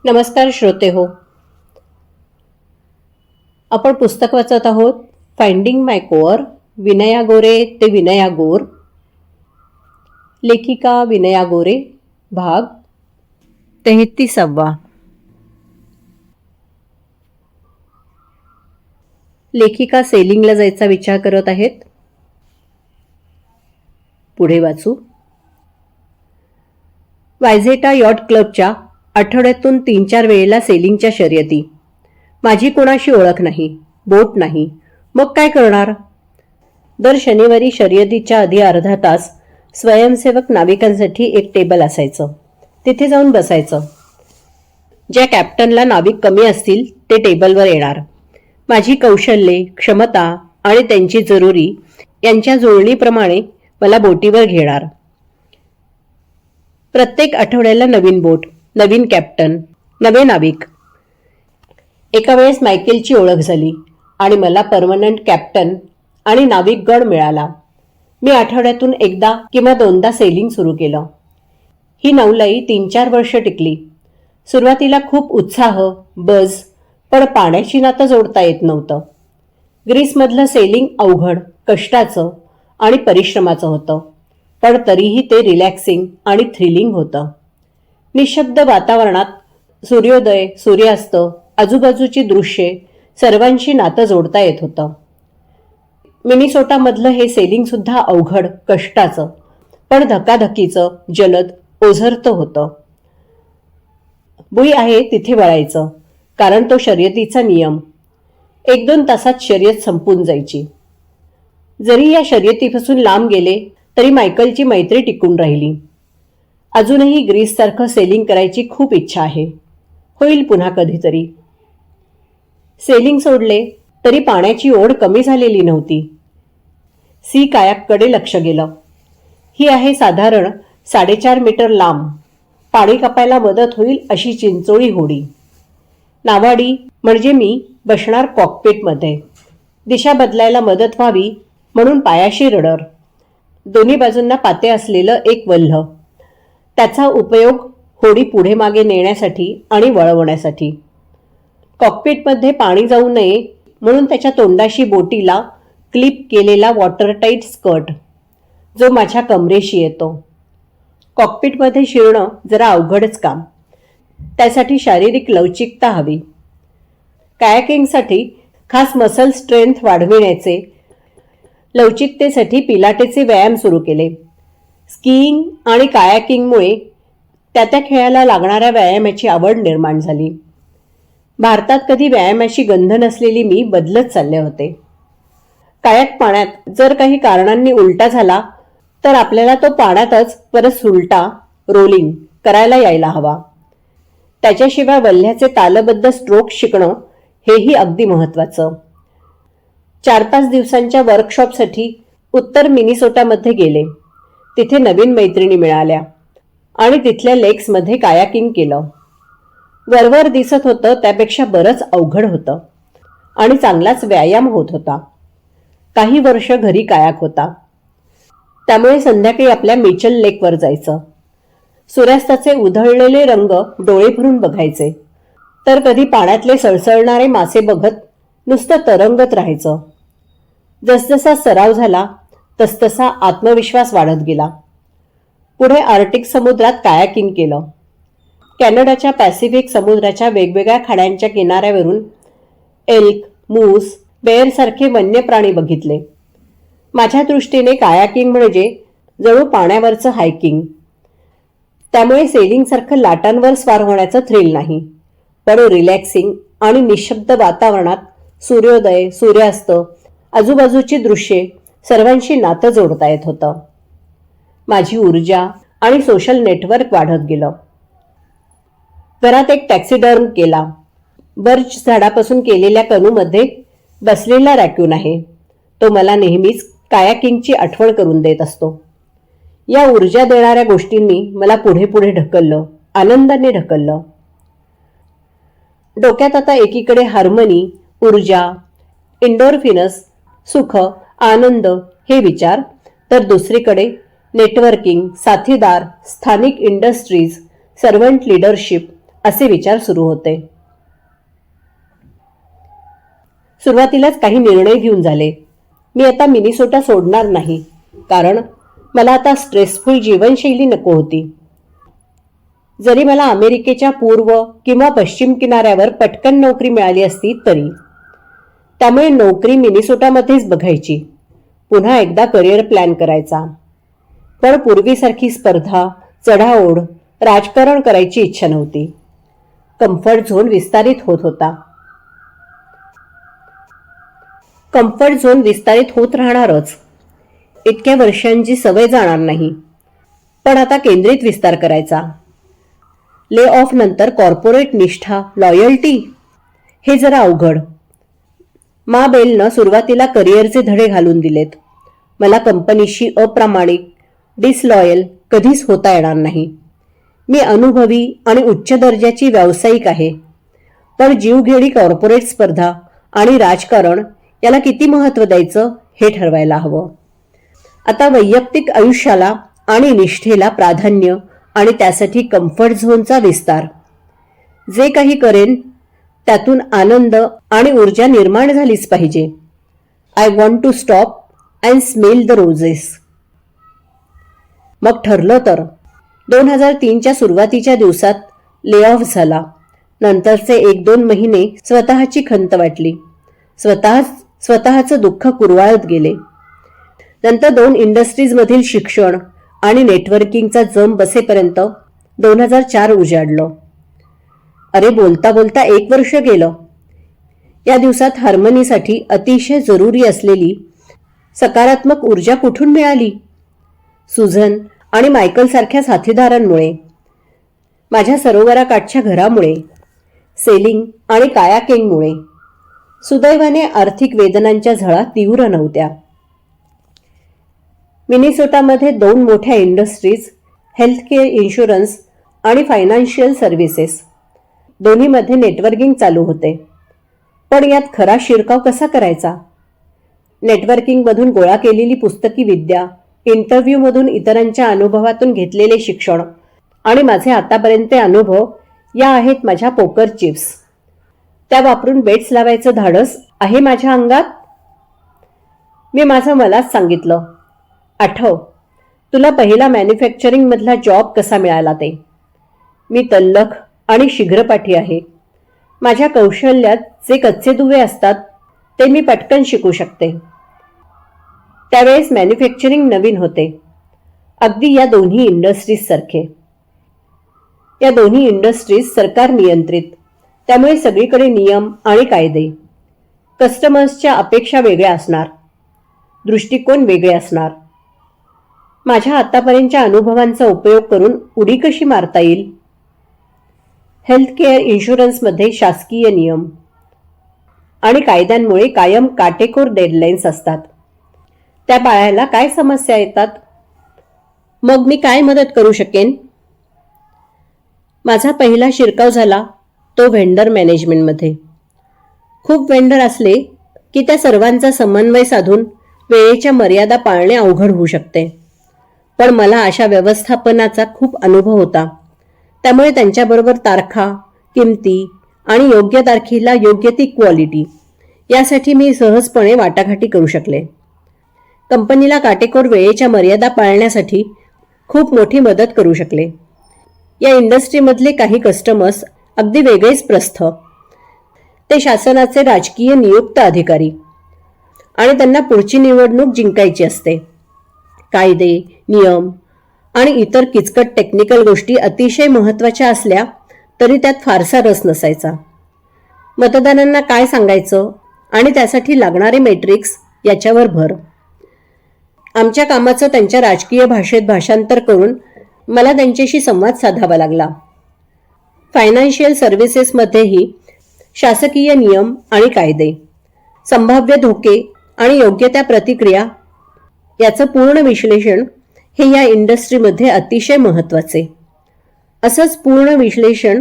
नमस्कार श्रोते हो. आपण पुस्तक वाचत आहोत फाइंडिंग माय कोअर, विनया गोरे ते विनया गोर. लेखिका विनया गोरे, भाग 33. लेखिका सेलिंगला जायचा विचार करत आहेत. पुढे वाचू. वायझेटा यॉट क्लबच्या आठवड्यातून 3-4 वेळेला सेलिंगच्या शर्यती. माझी कोणाशी ओळख नाही, बोट नाही, मग काय करणार? दर शनिवारी शर्यतीच्या आधी अर्धा तास स्वयंसेवक नाविकांसाठी एक टेबल असायचं. तिथे जाऊन बसायचं. ज्या कॅप्टनला नाविक कमी असतील ते टेबलवर येणार. माझी कौशल्ये, क्षमता आणि त्यांची जरुरी यांच्या जुळणीप्रमाणे मला बोटीवर घेणार. प्रत्येक आठवड्याला नवीन बोट, नवीन कॅप्टन, नवे नाविक. एका वेळेस मायकेलची ओळख झाली आणि मला परमनंट कॅप्टन आणि नाविकगण मिळाला. मी आठवड्यातून एकदा किंवा 2दा सेलिंग सुरू केलं. ही नवलाई 3-4 वर्ष टिकली. सुरुवातीला खूप उत्साह, बज, पण पाण्याची नातं जोडता येत नव्हतं. ग्रीसमधलं सेलिंग अवघड, कष्टाचं आणि परिश्रमाचं होतं, पण तरीही ते रिलॅक्सिंग आणि थ्रिलिंग होतं. निशब्द वातावरणात सूर्योदय, सूर्यास्त, आजूबाजूची दृश्ये सर्वांशी नातं जोडता येत होतं. मिनिसोटामधलं हे सेलिंग सुद्धा अवघड, कष्टाचं, पण धकाधकीचं, जलद, ओझरतं होतं. बुई आहे तिथे वळायचं, कारण तो शर्यतीचा नियम. 1-2 तासात शर्यत संपून जायची. जरी या शर्यतीपासून लांब गेले तरी मायकलची मैत्री टिकून राहिली. अजूनही ग्रीससारखं सेलिंग करायची खूप इच्छा आहे. होईल पुन्हा कधीतरी. सेलिंग सोडले तरी पाण्याची ओढ कमी झालेली नव्हती. सी कायाककडे लक्ष गेलं. ही आहे साधारण 4.5 मीटर लांब, पाणी कापायला मदत होईल अशी चिंचोळी होडी. नावाडी म्हणजे मी बसणार कॉकपिटमध्ये. दिशा बदलायला मदत व्हावी म्हणून पायाशी रडर. दोन्ही बाजूंना पाते असलेलं एक वल्ह. त्याचा उपयोग होडी पुढे मागे नेण्यासाठी आणि वळवण्यासाठी. कॉकपिटमध्ये पाणी जाऊ नये म्हणून त्याच्या तोंडाशी बोटीला क्लिप केलेला वॉटरटाईट स्कर्ट, जो माझ्या कमरेशी येतो. कॉकपिटमध्ये शिरणं जरा अवघडच काम. त्यासाठी शारीरिक लवचिकता हवी. कायाकिंगसाठी खास मसल स्ट्रेंथ वाढविण्याचे, लवचिकतेसाठी पिलाटेचे व्यायाम सुरू केले. स्कीइंग आणि कायाकिंगमुळे त्या खेळाला लागणाऱ्या व्यायामाची आवड निर्माण झाली. भारतात कधी व्यायामाची गंध नसलेली मी बदलत चालले होते. कायाक पाण्यात जर काही कारणांनी उलटा झाला तर आपल्याला तो पाण्यातच परत सुलटा, रोलिंग करायला यायला हवा. त्याच्याशिवाय वल्ह्याचे तालबद्ध स्ट्रोक शिकणं हेही अगदी महत्वाचं. 4-5 दिवसांच्या वर्कशॉपसाठी उत्तर मिनिसोटामध्ये गेले. तिथे नवीन मैत्रिणी मिळाल्या आणि तिथल्या लेक्समध्ये कायाकिंग केलं. वरवर दिसत होतं त्यापेक्षा बरंच अवघड होतं आणि चांगलाच व्यायाम होत होता. काही वर्ष घरी कायाक होता, त्यामुळे संध्याकाळी आपल्या मिचल लेकवर जायचं. सूर्यास्ताचे उधळलेले रंग डोळे भरून बघायचे, तर कधी पाण्यातले सळसळणारे मासे बघत नुसतं तरंगत राहायचं. जसजसा सराव झाला तसतसा आत्मविश्वास वाढत गेला. पुढे आर्टिक समुद्रात कायाकिंग केलं. कॅनडाच्या पॅसिफिक समुद्राच्या वेगवेगळ्या खाड्यांच्या किनाऱ्यावरून एल्क, मूस, बेअरसारखे वन्य प्राणी बघितले. माझ्या दृष्टीने कायाकिंग म्हणजे जणू पाण्यावरचं हायकिंग. त्यामुळे सेलिंगसारखं लाटांवर स्वार होण्याचं थ्रिल नाही, पण रिलॅक्सिंग आणि निशब्द वातावरणात सूर्योदय, सूर्यास्त, आजूबाजूची दृश्ये सर्वांशी नातं जोडता येत होतं. माझी ऊर्जा आणि सोशल नेटवर्क वाढत गेलं. घरात एक टॅक्सीडर्म केला. बर्च झाडापासून केलेल्या कनूमध्ये बसलेला रॅक्यून आहे. तो मला नेहमीच कायाकिंगची आठवण करून देत असतो. या ऊर्जा देणाऱ्या गोष्टींनी मला पुढे पुढे ढकललं, आनंदाने ढकललं. डोक्यात आता एकीकडे हार्मनी, ऊर्जा, इंडोरफिनस, सुख, आनंद हे विचार, तर दुसरीकडे नेटवर्किंग, साथीदार, स्थानिक इंडस्ट्रीज, सर्वंट लिडरशिप असे विचार सुरू होते. सुरुवातीलाच काही निर्णय घेऊन झाले. मी आता मिनिसोटा सोडणार नाही, कारण मला आता स्ट्रेसफुल जीवनशैली नको होती. जरी मला अमेरिकेच्या पूर्व किंवा पश्चिम किनाऱ्यावर पटकन नोकरी मिळाली असती तरी. त्यामुळे नोकरी मिनिसोटामध्येच बघायची. पुन्हा एकदा करिअर प्लॅन करायचा. पण पूर्वीसारखी स्पर्धा, चढाओढ, राजकारण करायची इच्छा नव्हती. कम्फर्ट झोन विस्तारित होत होता. कम्फर्ट झोन विस्तारित होत राहणारच. इतक्या वर्षांची सवय जाणार नाही. पण आता केंद्रित विस्तार करायचा. ले ऑफ नंतर कॉर्पोरेट निष्ठा, लॉयल्टी, हे जरा अवघड. मा बेलनं सुरुवातीला करिअरचे धडे घालून दिलेत. मला कंपनीशी अप्रामाणिक, डिसलॉयल कधीच होता येणार नाही. मी अनुभवी आणि उच्च दर्जाची व्यावसायिक आहे. पण जीवघेणी कॉर्पोरेट स्पर्धा आणि राजकारण याला किती महत्त्व द्यायचं हे ठरवायला हवं. आता वैयक्तिक आयुष्याला आणि निष्ठेला प्राधान्य आणि त्यासाठी कम्फर्ट झोनचा विस्तार. जे काही करेन त्यातून आनंद आणि ऊर्जा निर्माण झालीच पाहिजे. I want to stop and smell the roses. मग ठरलं तर 2003च्या सुरुवातीच्या दिवसात ले ऑफ झाला. नंतरचे 1-2 महिने स्वतःची खंत वाटली. स्वतःचं दुःख कुरवाळत गेले. नंतर 2 इंडस्ट्रीजमधील शिक्षण आणि नेटवर्किंगचा जम बसेपर्यंत 2004 उजाडलं. अरे, बोलता बोलता 1 वर्ष गेलं. या दिवसात हार्मनीसाठी अतिशय जरुरी असलेली सकारात्मक ऊर्जा कुठून मिळाली? सुझन आणि मायकल सारख्या साथीदारांमुळे, माझ्या सरोवराकाठच्या घरामुळे, सेलिंग आणि कायाकिंगमुळे. सुदैवाने आर्थिक वेदनांच्या झळा तीव्र नव्हत्या. मिनिसोटामध्ये 2 मोठ्या इंडस्ट्रीज, हेल्थकेअर, इन्शुरन्स आणि फायनान्शियल सर्व्हिसेस, दोन्हीमध्ये नेटवर्किंग चालू होते. पण यात खरा शिरकाव कसा करायचा? नेटवर्किंगमधून गोळा केलेली पुस्तकी विद्या, इंटरव्ह्यूमधून इतरांच्या अनुभवातून घेतलेले शिक्षण आणि माझे आतापर्यंतचे अनुभव या आहेत माझ्या पोकर चिप्स. त्या वापरून बेट्स लावायचं धाडस आहे माझ्या अंगात. मी माझं मलाच सांगितलं, आठव तुला पहिला मॅन्युफॅक्चरिंगमधला जॉब कसा मिळाला ते. मी तल्लख आणि शीघ्रपाठी आहे. माझ्या कौशल्यात जे कच्चे दुवे असतात ते मी पटकन शिकू शकते. त्यावेळेस मॅन्युफॅक्चरिंग नवीन होते, अगदी या दोन्ही इंडस्ट्रीज सारखे. या दोन्ही इंडस्ट्रीज सरकार नियंत्रित, त्यामुळे सगळीकडे नियम आणि कायदे. कस्टमर्सच्या अपेक्षा वेगळ्या असणार, दृष्टिकोन वेगळे असणार. माझ्या आतापर्यंतच्या अनुभवांचा उपयोग करून उडी कशी मारता येईल? हेल्थकेअर, इन्शुरन्समध्ये शासकीय नियम आणि कायद्यांमुळे कायम काटेकोर डेडलाईन्स असतात. त्या पाळायला काय समस्या येतात? मग मी काय मदत करू शकेन? माझा पहिला शिरकाव झाला तो व्हेंडर मॅनेजमेंटमध्ये. खूप वेंडर असले की त्या सर्वांचा समन्वय साधून वेळेच्या मर्यादा पाळणे अवघड होऊ शकते. पण मला अशा व्यवस्थापनाचा खूप अनुभव होता. त्यामुळे त्यांच्याबरोबर तारखा, किमती आणि योग्य तारखेला योग्य ती क्वालिटी यासाठी मी सहजपणे वाटाघाटी करू शकले. कंपनीला काटेकोर वेळेच्या मर्यादा पाळण्यासाठी खूप मोठी मदत करू शकले. या इंडस्ट्रीमधले काही कस्टमर्स अगदी वेगळेच प्रस्थ. ते शासनाचे राजकीय नियुक्त अधिकारी आणि त्यांना पुढची निवडणूक जिंकायची असते. कायदे, नियम आणि इतर किचकट टेक्निकल गोष्टी अतिशय महत्त्वाच्या असल्या तरी त्यात फारसा रस नसायचा. मतदारांना काय सांगायचं आणि त्यासाठी लागणारे मॅट्रिक्स याच्यावर भर. आमच्या कामाचं त्यांच्या राजकीय भाषेत भाषांतर करून मला त्यांच्याशी संवाद साधावा लागला. फायनान्शियल सर्व्हिसेसमध्येही शासकीय नियम आणि कायदे, संभाव्य धोके आणि योग्य त्या प्रतिक्रिया याचं पूर्ण विश्लेषण हे या इंडस्ट्रीमध्ये अतिशय महत्त्वाचे. असंच पूर्ण विश्लेषण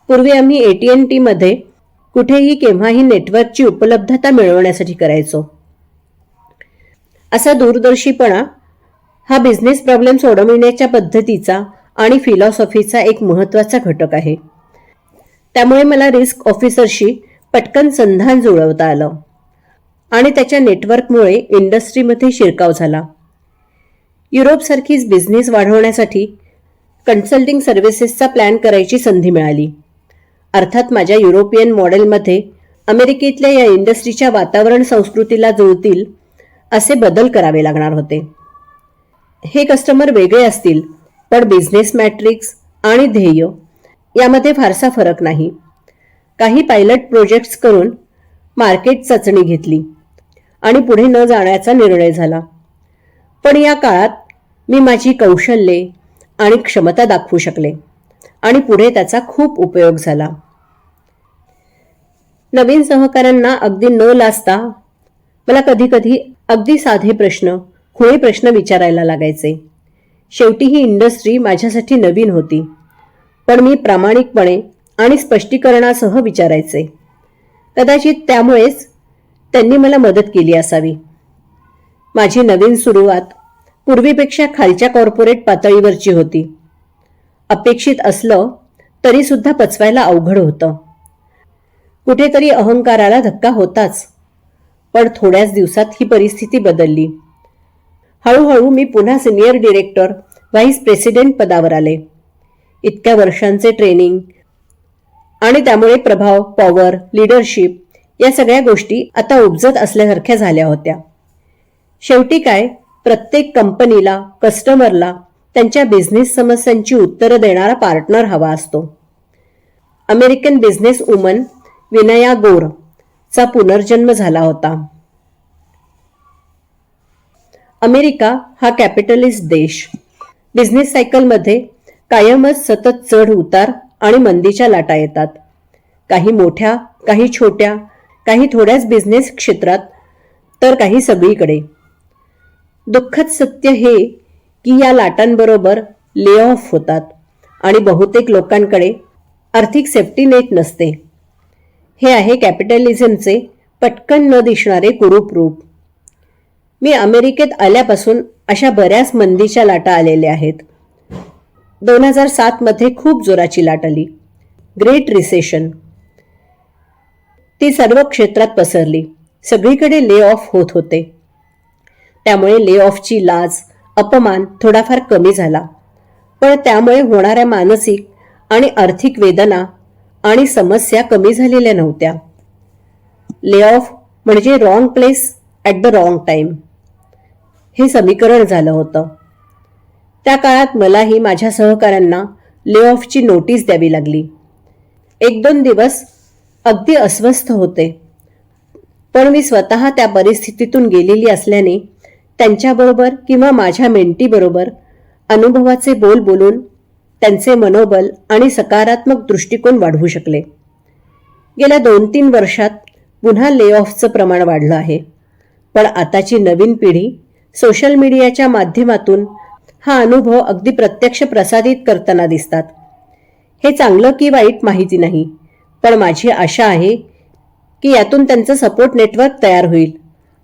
पूर्वी आम्ही AT&T मध्ये कुठेही केव्हाही नेटवर्कची उपलब्धता मिळवण्यासाठी करायचो. असा दूरदर्शीपणा हा बिझनेस प्रॉब्लेम सोडविण्याच्या पद्धतीचा आणि फिलॉसॉफीचा एक महत्त्वाचा घटक आहे. त्यामुळे मला रिस्क ऑफिसरशी पटकन संधान जुळवता आलं आणि त्याच्या नेटवर्कमुळे इंडस्ट्रीमध्ये शिरकाव झाला. युरोपसारखीच बिझनेस वाढवण्यासाठी कन्सल्टिंग सर्व्हिसेसचा प्लॅन करायची संधी मिळाली. अर्थात माझ्या युरोपियन मॉडेलमध्ये अमेरिकेतल्या या इंडस्ट्रीच्या वातावरण संस्कृतीला जुळतील असे बदल करावे लागणार होते. हे कस्टमर वेगळे असतील, पण बिझनेस मॅट्रिक्स आणि ध्येय यामध्ये फारसा फरक नाही. काही पायलट प्रोजेक्ट्स करून मार्केट चाचणी घेतली आणि पुढे न जाण्याचा निर्णय झाला. पण या काळात मी माझी कौशल्ये आणि क्षमता दाखवू शकले आणि पुढे त्याचा खूप उपयोग झाला. नवीन सहकाऱ्यांना अगदी न लाजता मला कधीकधी अगदी साधे प्रश्न, खुळे प्रश्न विचारायला लागायचे. शेवटी ही इंडस्ट्री माझ्यासाठी नवीन होती, पण मी प्रामाणिकपणे आणि स्पष्टीकरणासह विचारायचे. कदाचित त्यामुळेच त्यांनी मला मदत केली असावी. माझी नवीन सुरुवात पूर्वीपेक्षा खालच्या कॉर्पोरेट पातळीवरची होती. अपेक्षित असलं तरी सुद्धा पचवायला अवघड होतं. कुठेतरी अहंकाराला धक्का होताच, पण थोड्याच दिवसात ही परिस्थिती बदलली. हळूहळू मी पुन्हा सिनियर डिरेक्टर, व्हाईस प्रेसिडेंट पदावर आले. इतक्या वर्षांचे ट्रेनिंग आणि त्यामुळे प्रभाव, पॉवर, लीडरशिप या सगळ्या गोष्टी आता उपजत असल्यासारख्या झाल्या होत्या. शेवटी काय, प्रत्येक कंपनीला, कस्टमरला त्यांच्या बिझनेस समस्यांची उत्तरं देणारा पार्टनर हवा असतो. अमेरिकन बिझनेस वुमन विनया गोर चा पुनर्जन्म झाला होता. अमेरिका हा कॅपिटलिस्ट देश. बिझनेस सायकलमध्ये कायमच सतत चढ उतार आणि मंदीच्या लाटा येतात. काही मोठ्या, काही छोट्या, काही थोड्याच बिझनेस क्षेत्रात, तर काही सगळीकडे. दुःखद सत्य हे की या लाटांबरोबर ले ऑफ होतात आणि बहुतेक लोकांकडे आर्थिक सेफ्टी नेट नसते. हे आहे कॅपिटलिझमचे पटकन न दिसणारे कुरूप रूप. मी अमेरिकेत आल्यापासून अशा बऱ्याच मंदीच्या लाटा आलेल्या आहेत. 2007 मध्ये खूप जोराची लाट आली, ग्रेट रिसेशन. ती सर्व क्षेत्रात पसरली. सगळीकडे ले ऑफ होत होते. त्यामुळे ले ऑफची लाज, अपमान थोडाफार कमी झाला, पण त्यामुळे होणाऱ्या मानसिक आणि आर्थिक वेदना आणि समस्या कमी झालेल्या नव्हत्या. ले ऑफ म्हणजे wrong place at the wrong time हे समीकरण झालं होतं. त्या काळात मलाही माझ्या सहकाऱ्यांना ले ऑफची नोटीस द्यावी लागली. 1-2 दिवस अगदी अस्वस्थ होते, पण मी स्वतः त्या परिस्थितीतून गेलेली असल्याने त्यांच्याबरोबर किंवा माझ्या मेंटीबरोबर अनुभवाचे बोल बोलून त्यांचे मनोबल आणि सकारात्मक दृष्टिकोन वाढवू शकले. गेल्या 2-3 वर्षात पुन्हा ले ऑफचं प्रमाण वाढलं आहे, पण आताची नवीन पिढी सोशल मीडियाच्या माध्यमातून हा अनुभव अगदी प्रत्यक्ष प्रसारित करताना दिसतात. हे चांगलं की वाईट माहिती नाही, पण माझी आशा आहे की यातून त्यांचं सपोर्ट नेटवर्क तयार होईल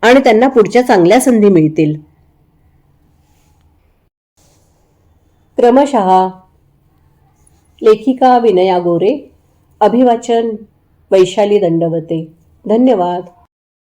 आणि त्यांना पुढच्या चांगल्या संधी मिळतील. क्रमशः लेखिका विनया गोरे, अभिवाचन वैशाली दंडवते. धन्यवाद.